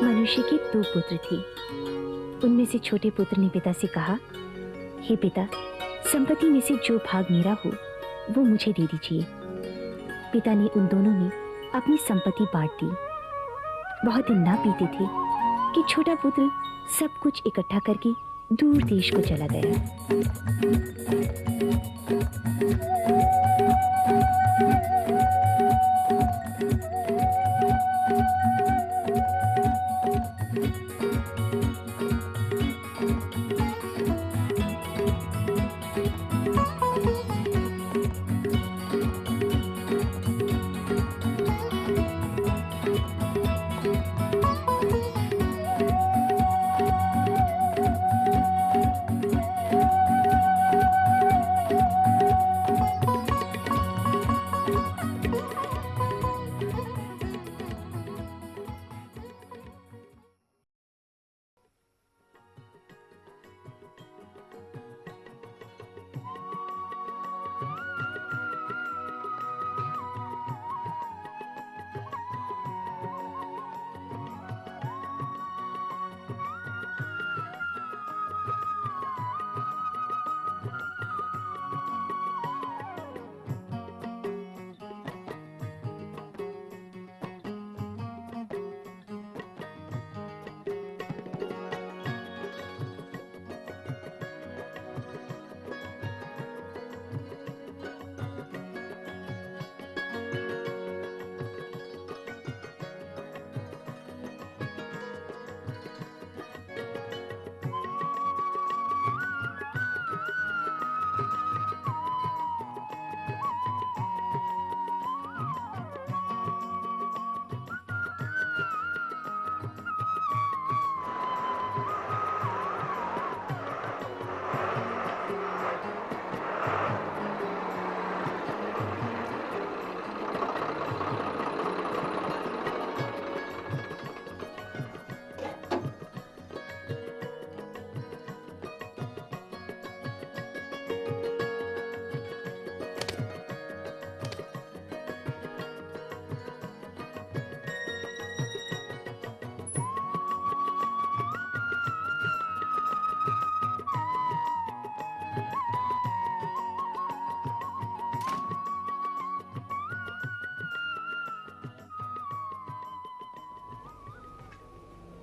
मनुष्य के 2 पुत्र थे। उनमें से छोटे पुत्र ने पिता से कहा, हे पिता, संपत्ति में से जो भाग मेरा हो वो मुझे दे दीजिए। पिता ने उन दोनों में अपनी संपत्ति बांट दी। बहुत दिन ना बीते थे कि छोटा पुत्र सब कुछ इकट्ठा करके दूर देश को चला गया।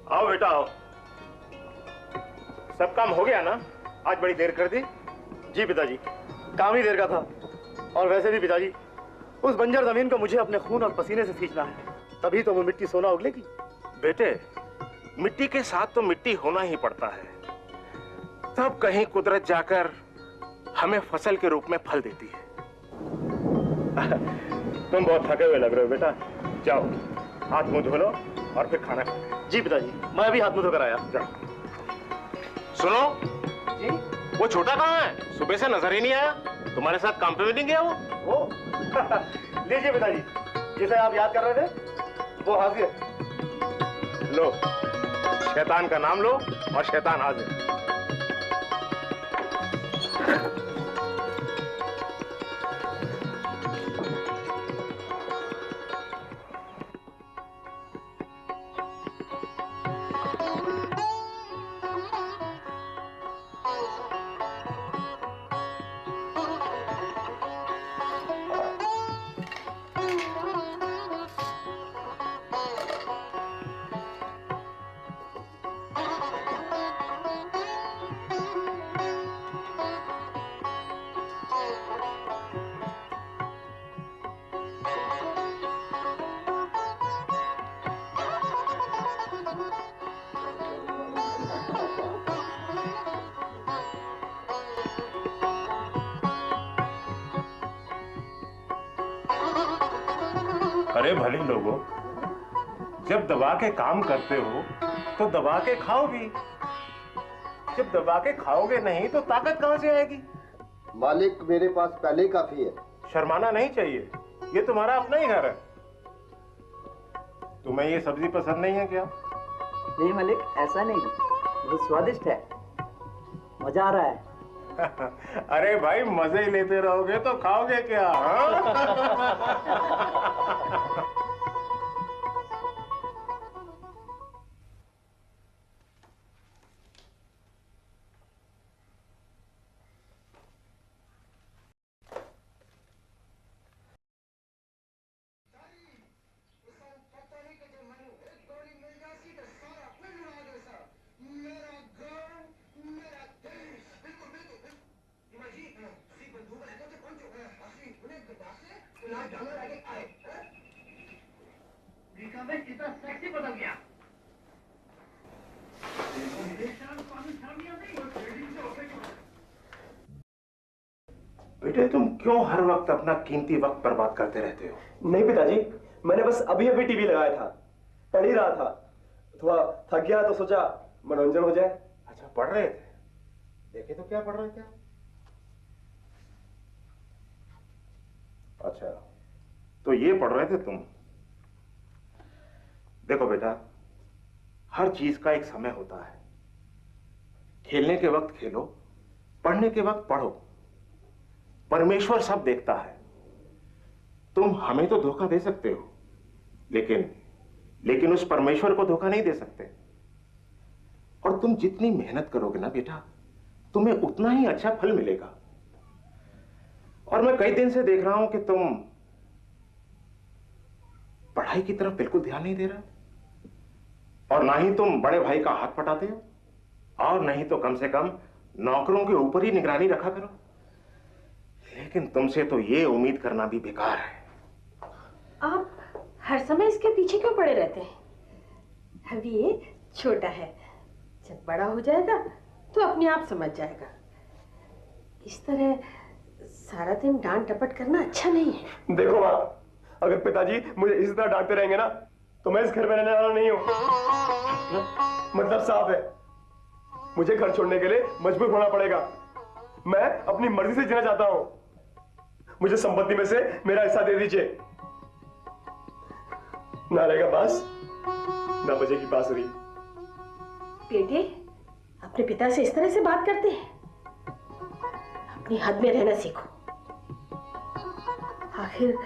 आओ बेटा आओ। सब काम हो गया ना? आज बड़ी देर कर दी। जी पिताजी, काम ही देर का था। और वैसे भी पिताजी, उस बंजर जमीन को मुझे अपने खून और पसीने से सींचना है, तभी तो वो मिट्टी सोना उगलेगी। बेटे, मिट्टी के साथ तो मिट्टी होना ही पड़ता है, तब कहीं कुदरत जाकर हमें फसल के रूप में फल देती है। तुम बहुत थके हुए लग रहे हो बेटा, जाओ हाथ मुंह धो लो और फिर खाना खाओ। जी पिताजी, मैं अभी हाथ मुंह धोकर आया। जाओ। सुनो जी, वो छोटा कहाँ है? सुबह से नजर ही नहीं आया। तुम्हारे साथ काम पे भी नहीं गया वो? लीजिए पिताजी, जिसे आप याद कर रहे थे वो हाजिर। लो, शैतान का नाम लो और शैतान हाजिर। अरे भले लोगों, जब दबा के काम करते हो तो दबा के खाओ भी। जब दबा के खाओगे नहीं तो ताकत कहां से आएगी? मालिक, मेरे पास पहले ही काफी है। शर्माना नहीं चाहिए, ये तुम्हारा अपना ही घर है। तुम्हें ये सब्जी पसंद नहीं है क्या? नहीं मालिक, ऐसा नहीं, बहुत स्वादिष्ट है, मजा आ रहा है। अरे भाई, मजे ही लेते रहोगे तो खाओगे क्या? बेटे तुम क्यों हर वक्त अपना कीमती वक्त बर्बाद करते रहते हो? नहीं पिताजी, मैंने बस अभी अभी टीवी लगाया था, पढ़ ही रहा था। थोड़ा थक गया तो सोचा मनोरंजन हो जाए। अच्छा पढ़ रहे थे? देखे तो क्या पढ़ रहे थे? अच्छा तो ये पढ़ रहे थे तुम। देखो बेटा, हर चीज का एक समय होता है। खेलने के वक्त खेलो, पढ़ने के वक्त पढ़ो। परमेश्वर सब देखता है। तुम हमें तो धोखा दे सकते हो, लेकिन उस परमेश्वर को धोखा नहीं दे सकते। और तुम जितनी मेहनत करोगे ना बेटा, तुम्हें उतना ही अच्छा फल मिलेगा। और मैं कई दिन से देख रहा हूं कि तुम पढ़ाई की तरफ बिल्कुल ध्यान नहीं दे रहे, और ना ही तुम बड़े भाई का हाथ पटाते हो, और नहीं तो कम से कम नौकरों के ऊपर ही निगरानी रखा करो। लेकिन तुमसे तो ये उम्मीद करना भी बेकार है। आप हर समय इसके पीछे क्यों पड़े रहते हैं? अभी ये छोटा है, जब बड़ा हो जाएगा तो अपने आप समझ जाएगा। इस तरह सारा दिन डांट डपट करना अच्छा नहीं है। देखो माँ, अगर पिताजी मुझे इसी तरह डांटते रहेंगे ना तो मैं इस घर में रहने वाला नहीं हूँ। मतलब साफ है, मुझे घर छोड़ने के लिए मजबूर होना पड़ेगा। मैं अपनी मर्जी से जीना चाहता हूँ। मुझे संपत्ति में से मेरा हिस्सा दे दीजिए। ना रहेगा बांस, ना बजेगी बांसुरी। बेटे, अपने पिता से इस तरह से बात करते हैं? अपनी हद में रहना सीखो। आखिर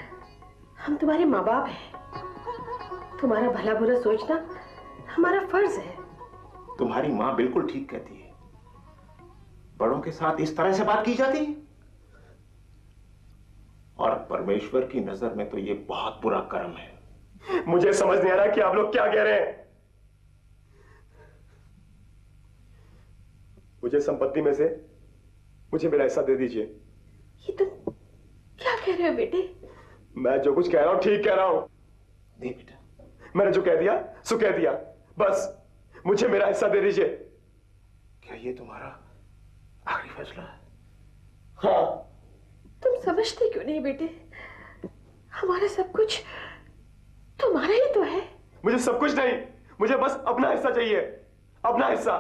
हम तुम्हारे माँ बाप हैं। तुम्हारा भला बुरा सोचना हमारा फर्ज है। तुम्हारी माँ बिल्कुल ठीक कहती है। बड़ों के साथ इस तरह से बात की जाती है, और परमेश्वर की नजर में तो ये बहुत बुरा कर्म है। मुझे समझ नहीं आ रहा कि आप लोग क्या कह रहे हैं। मुझे संपत्ति में से मुझे मेरा हिस्सा दे दीजिए। ये तुम क्या कह रहे हो बेटे? मैं जो कुछ कह रहा हूं ठीक कह रहा हूं। नहीं बेटा, मैंने जो कह दिया सो कह दिया, बस मुझे मेरा हिस्सा दे दीजिए। क्या ये तुम्हारा आखिरी फैसला है? हाँ। तुम समझते क्यों नहीं बेटे? हमारा सब कुछ तुम्हारा ही तो है। मुझे सब कुछ नहीं, मुझे बस अपना हिस्सा चाहिए, अपना हिस्सा।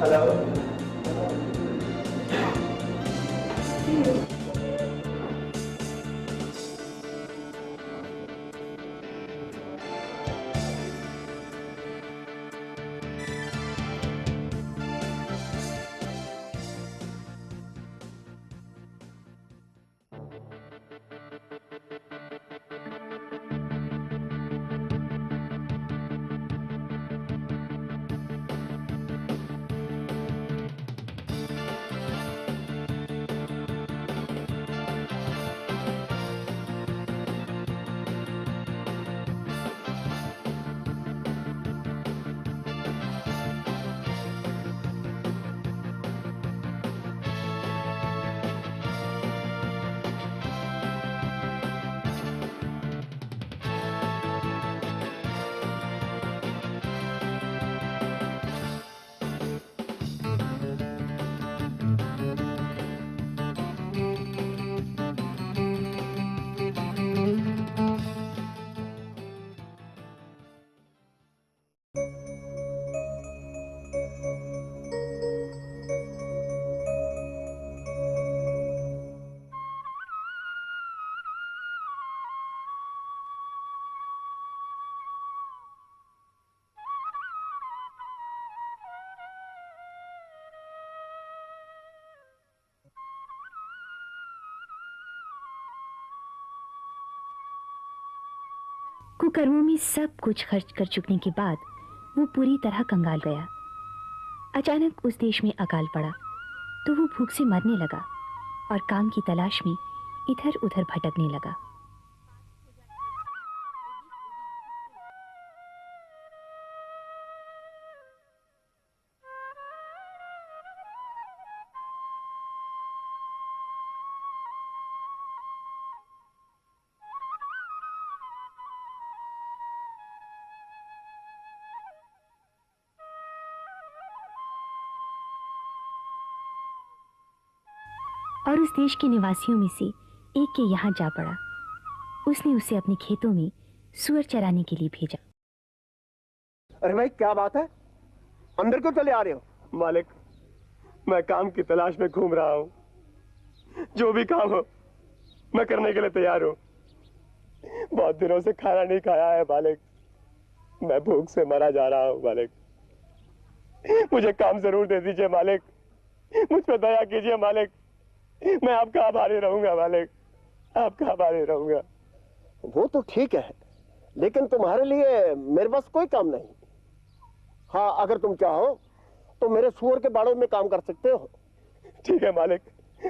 हेलो। कुकर्मों में सब कुछ खर्च कर चुकने के बाद वो पूरी तरह कंगाल गया। अचानक उस देश में अकाल पड़ा तो वो भूख से मरने लगा और काम की तलाश में इधर उधर भटकने लगा। और उस देश के निवासियों में से एक के यहाँ जा पड़ा। उसने उसे अपने खेतों में सूअर चराने के लिए भेजा। अरे भाई क्या बात है, अंदर क्यों चले आ रहे हो? मालिक, मैं काम की तलाश में घूम रहा हूँ। जो भी काम हो मैं करने के लिए तैयार हूँ। बहुत दिनों से खाना नहीं खाया है मालिक, मैं भूख से मरा जा रहा हूँ मालिक। मुझे काम जरूर दे दीजिए मालिक, मुझ पर दया कीजिए मालिक। मैं आपका आभारी रहूंगा मालिक, आपका आभारी रहूंगा। वो तो ठीक है, लेकिन तुम्हारे लिए मेरे पास कोई काम नहीं। हाँ, अगर तुम चाहो तो मेरे सूअर के बाड़ों में काम कर सकते हो। ठीक है मालिक,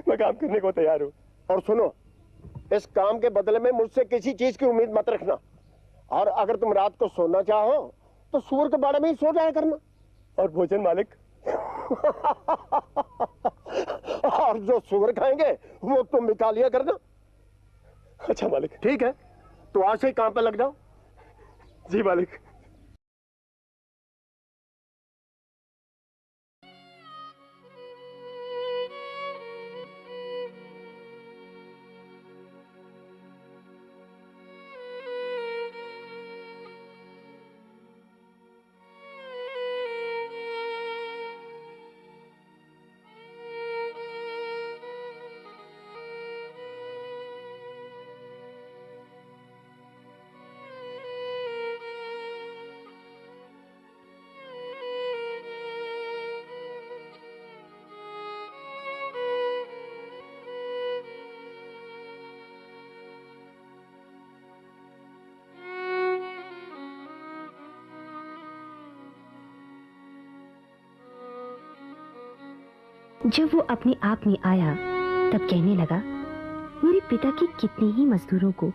मैं काम करने को तैयार हूँ। और सुनो, इस काम के बदले में मुझसे किसी चीज की उम्मीद मत रखना। और अगर तुम रात को सोना चाहो तो सूअर के बाड़े में ही सो जाया करना। और भोजन मालिक? और जो सूअर खाएंगे वो तुम निकाल लिया करना। अच्छा मालिक। ठीक है, तो आज से ही काम पे लग जाओ। जी मालिक। जब वो अपने आप में आया तब कहने लगा, मेरे पिता के कितने ही मजदूरों को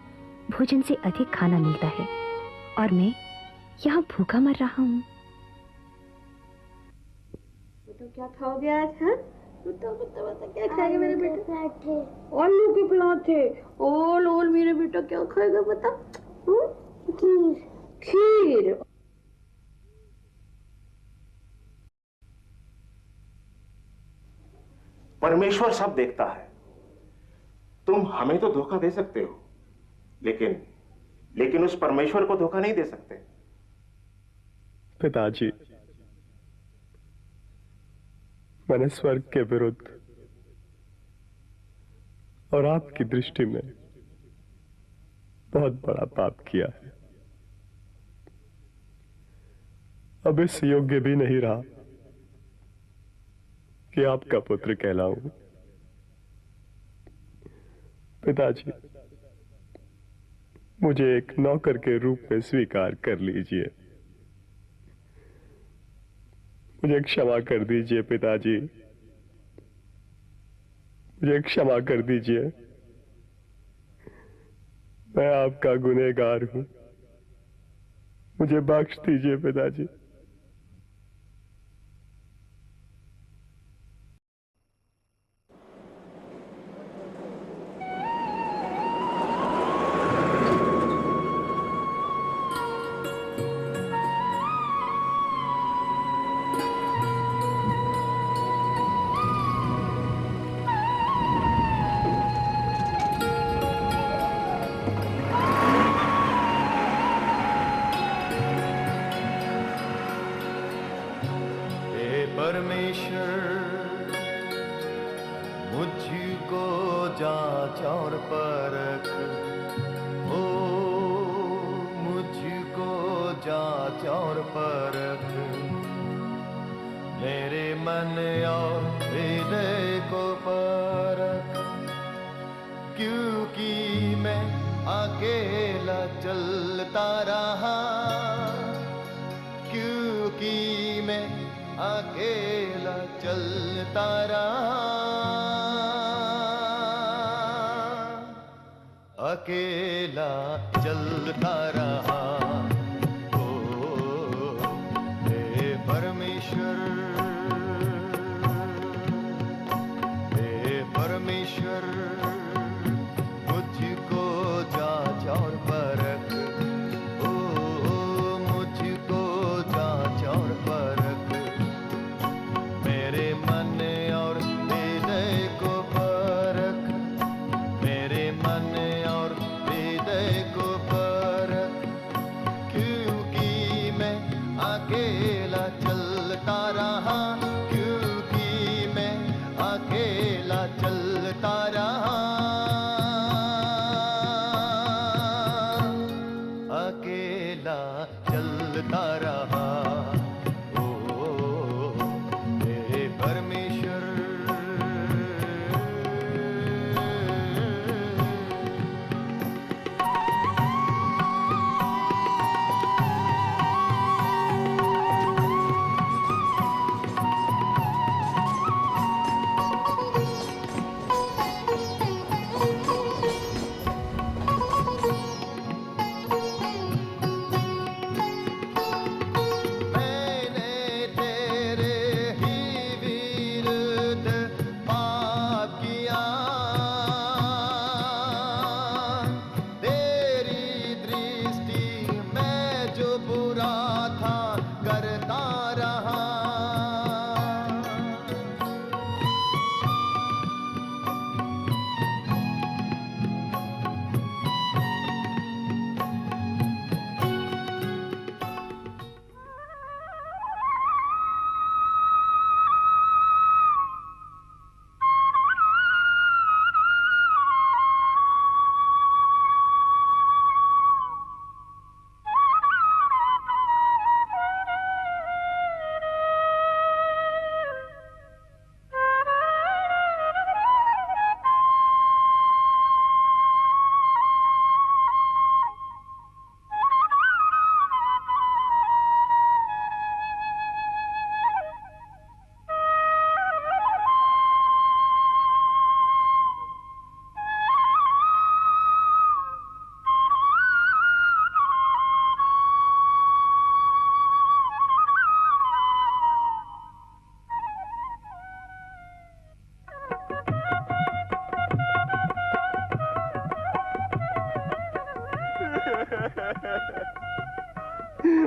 भोजन से अधिक खाना मिलता है और मैं यहाँ भूखा मर रहा हूँ। तो क्या खाओगे आज? हाँ, बता क्या खाएगा मेरे बेटा? आलू के पराठे। ओल मेरे बेटा क्या खाएगा बता? खीर। परमेश्वर सब देखता है। तुम हमें तो धोखा दे सकते हो, लेकिन उस परमेश्वर को धोखा नहीं दे सकते। पिताजी, मैंने स्वर्ग के विरुद्ध और आपकी दृष्टि में बहुत बड़ा पाप किया है। अब इस योग्य भी नहीं रहा कि आपका पुत्र कहलाऊं। पिताजी, मुझे एक नौकर के रूप में स्वीकार कर लीजिए। मुझे क्षमा कर दीजिए पिताजी, मुझे क्षमा कर दीजिए। मैं आपका गुनहगार हूं, मुझे बख्श दीजिए पिताजी। अकेला चलता रहा। ओ हे परमेश्वर, हे परमेश्वर, मुझको जांच और परख। ओ मुझको जांच और परख, मेरे मन और हृदय को परख, मेरे मन और हृदय को परख, क्योंकि मैं अकेला चलता रहा, क्योंकि मैं अकेला चलता रहा, अकेला चलता रहा। ओ हे परमेश्वर,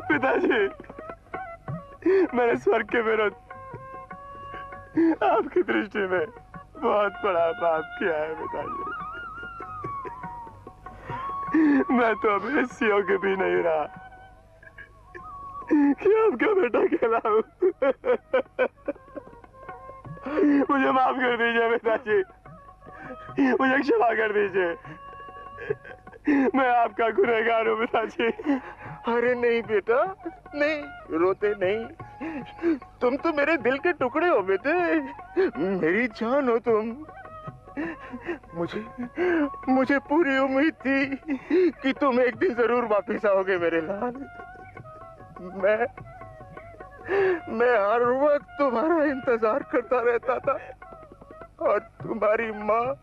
पिताजी, मैंने स्वर्ग के विरुद्ध आपकी दृष्टि में बहुत बड़ा पाप किया है पिताजी। मैं तो अब इस योग्य भी नहीं रहा कि आपका बेटा कहलाऊं। मुझे माफ कर दीजिए पिताजी, मुझे क्षमा कर दीजिए, मैं आपका गुनहगार हूँ पिताजी। अरे नहीं बेटा, नहीं, रोते नहीं। तुम तो मेरे दिल के टुकड़े हो बेटे, मेरी जान हो तुम। मुझे पूरी उम्मीद थी कि तुम एक दिन जरूर वापिस आओगे मेरे लाल। मैं हर वक्त तुम्हारा इंतजार करता रहता था और तुम्हारी माँ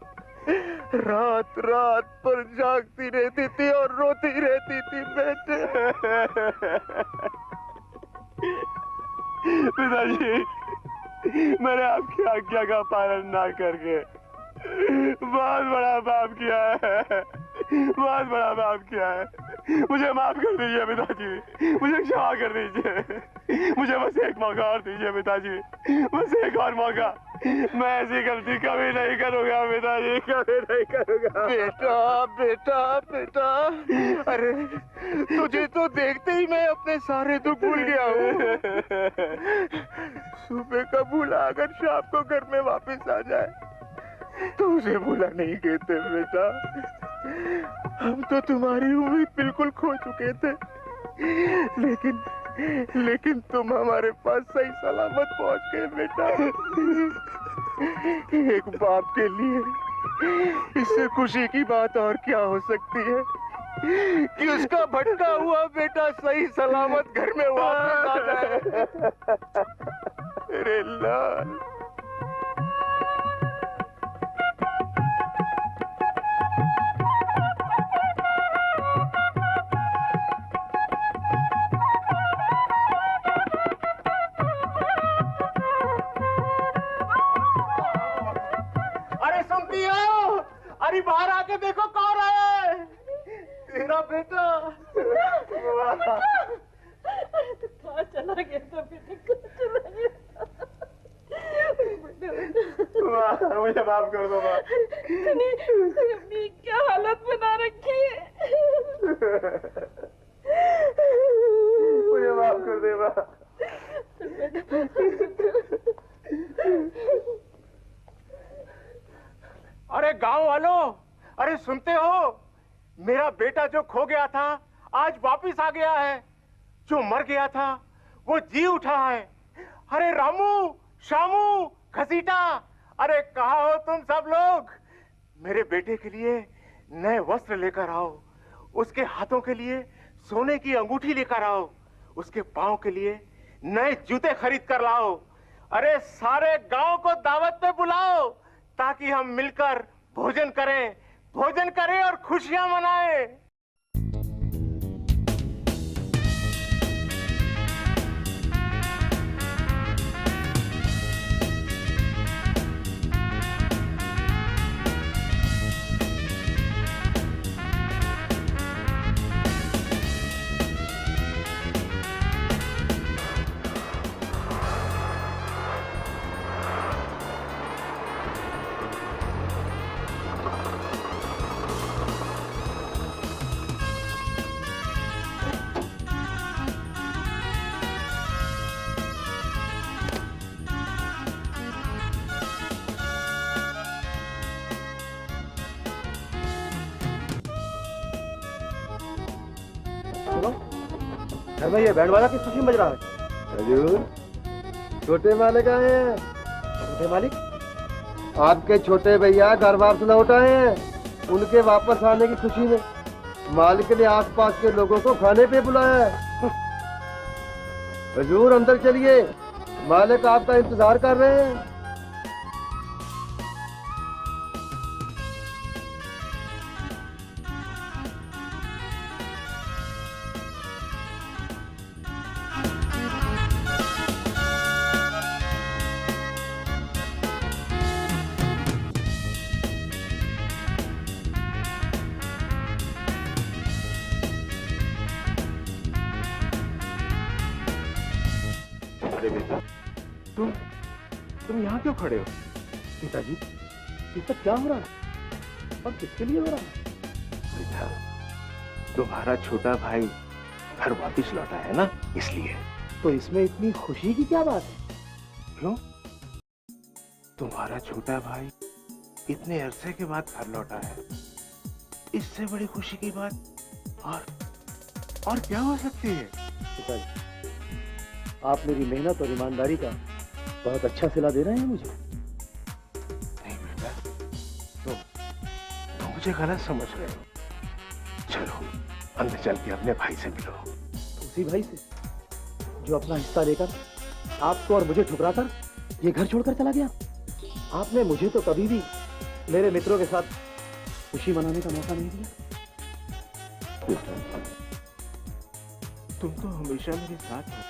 रात रात पर जागती रहती थी और रोती रहती थी बेटे। पिताजी, मैंने आपकी आज्ञा का पालन ना करके बहुत बड़ा पाप किया है, बहुत बड़ा पाप किया है। मुझे माफ कर दीजिए पिताजी, मुझे क्षमा कर दीजिए, मुझे बस एक मौका और दीजिए पिताजी, बस एक और मौका। मैं ऐसी गलती कभी नहीं करूंगा पिताजी, कभी नहीं करूंगा। बेटा बेटा बेटा, अरे तुझे तो देखते ही मैं अपने सारे दुख भूल गया हूँ। सुबह का भूला अगर शाम को घर में वापस आ जाए तो उसे भूला नहीं कहते बेटा। हम तो तुम्हारी उम्मीद बिल्कुल खो चुके थे, लेकिन तुम हमारे पास सही सलामत पहुंच गए बेटा। एक बाप के लिए इससे खुशी की बात और क्या हो सकती है कि उसका भटका हुआ बेटा सही सलामत घर में वापस आ जाए। अरे लाल, अरे बाहर आके देखो कौन आया है। तेरा बेटा। अरे तो कहाँ चला गया था बेटे, कहाँ चला गया था? मुझे माफ कर दो माँ। तूने अपनी क्या हालत बना रखी है। मुझे माफ कर दे माँ। अरे गांव वालों, अरे सुनते हो, मेरा बेटा जो खो गया था आज वापिस आ गया है। जो मर गया था वो जी उठा है। अरे रामू, शामू, घसीटा, अरे कहाँ हो तुम सब लोग? मेरे बेटे के लिए नए वस्त्र लेकर आओ, उसके हाथों के लिए सोने की अंगूठी लेकर आओ, उसके पांव के लिए नए जूते खरीद कर लाओ। अरे सारे गांव को दावत पे बुलाओ ताकि हम मिलकर भोजन करें और खुशियां मनाएं। घर में ये बैंड वाला किस खुशी में बज रहा है? हजूर, छोटे मालिक आए हैं। छोटे मालिक? आपके छोटे भैया घर वापस लौट आए हैं। उनके वापस आने की खुशी में मालिक ने आसपास के लोगों को खाने पे बुलाया है। हजूर अंदर चलिए, मालिक आपका इंतजार कर रहे हैं। अरे बेटा, तुम यहाँ क्यों खड़े हो? पिताजी, ये सब क्या हो रहा है और किसके लिए हो रहा है? बेटा, तुम्हारा छोटा भाई घर वापिस लौटा है ना, इसलिए। तो इसमें इतनी खुशी की क्या बात है? क्यों? तुम्हारा छोटा भाई इतने अरसे के बाद घर लौटा है, इससे बड़ी खुशी की बात और क्या हो सकती है? पिताजी, आप मेरी मेहनत और ईमानदारी का बहुत अच्छा सिला दे रहे हैं मुझे। नहीं बेटा, तुम मुझे गलत समझ रहे हो। चलो अंदर चल के अपने भाई से मिलो। उसी भाई से जो अपना हिस्सा लेकर आपको और मुझे ठुकराकर ये घर छोड़कर चला गया। आपने मुझे तो कभी भी मेरे मित्रों के साथ खुशी मनाने का मौका नहीं दिया। तुम तो हमेशा मेरे साथ हो।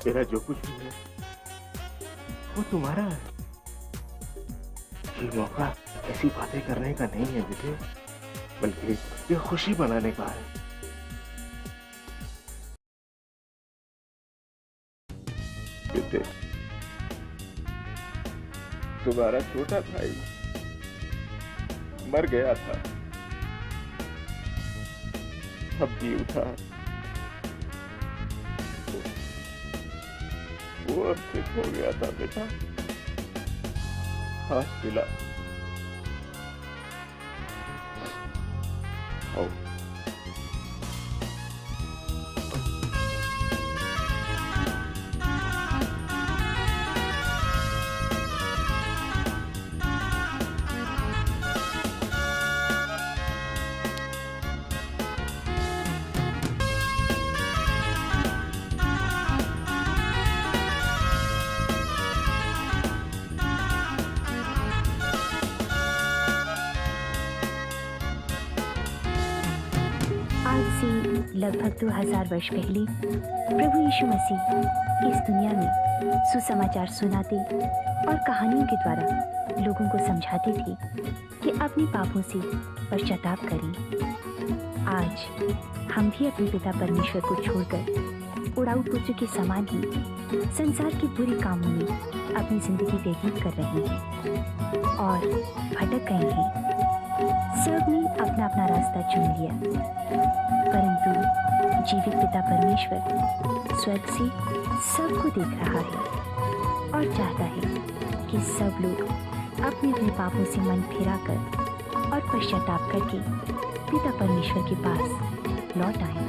मेरा जो कुछ भी है वो तुम्हारा है। ये मौका ऐसी बातें करने का नहीं है बेटे, बल्कि ये खुशी मनाने का है। बेटे, तुम्हारा छोटा भाई मर गया था, अब जी उठा। वो अब फिट हो गया था बेटा, हाथ मिला। आओ। आज से लगभग 2000 वर्ष पहले प्रभु यीशु मसीह इस दुनिया में सुसमाचार सुनाते और कहानियों के द्वारा लोगों को समझाते थे कि अपने पापों से पश्चाताप करें। आज हम भी अपने पिता परमेश्वर को छोड़कर उड़ाऊ पुत्र के समान ही संसार के बुरे कामों में अपनी जिंदगी व्यतीत कर रहे हैं और भटक गए हैं। सबने अपना अपना रास्ता चुन लिया, परंतु जीवित पिता परमेश्वर स्वर्ग से सबको देख रहा है और चाहता है कि सब लोग अपने अपने पापों से मन फिराकर और पश्चाताप करके पिता परमेश्वर के पास लौट आएं।